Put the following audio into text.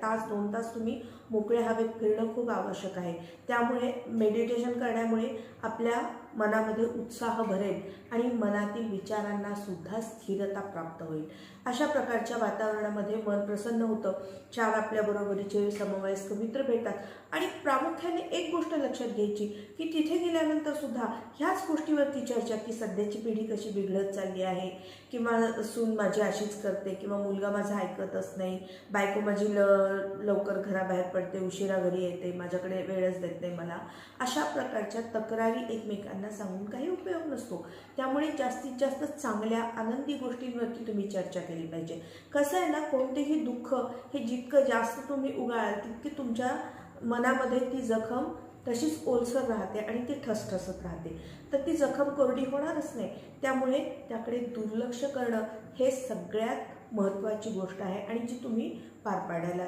तास 2 तास तुम्ही मोकळ्या हवेत फिरणं खूप आवश्यक आहे। त्यामुळे मेडिटेशन करण्यामुळे आपल्या मनामध्ये उत्साह भरेल आणि मनातील विचारांना सुद्धा स्थिरता प्राप्त होईल। अशा प्रकारच्या वातावरणामध्ये मन प्रसन्न होतं, 4 आपल्या बरोबरीचे समवयस्क मित्र भेटतात आणि प्रामुख्याने एक गोष्ट लक्षात घ्यायची की तिथे गेल्यानंतर सुद्धा ह्याच गोष्टीवरती चर्चा की सध्याची पिढी कशी बिघडत चालली आहे, किंवा सून माझी अशीच करते, किंवा मुलगा माझा ऐकतच नाही, बायको माझी लवकर घराबाहेर पडते, उशिरा घरी येते, माझ्याकडे वेळच देत नाही मला। अशा प्रकारच्या तक्रारी एकमेकांना सांगून काही उपयोग नसतो। त्यामुळे जास्तीत जास्त चांगल्या आनंदी गोष्टींवरती तुम्ही चर्चा केली पाहिजे। कसं आहे ना, कोणतेही दुःख हे जितकं जास्त तुम्ही उगाळाल तितकी तुमच्या मनामध्ये ती जखम तशीच ओलसर राहते आणि ती ठसठसत राहते, तर ती जखम कोरडी होणारच नाही। त्यामुळे त्याकडे दुर्लक्ष करणं हे सगळ्यात महत्त्वाची गोष्ट आहे आणि जी तुम्ही पार पाडायला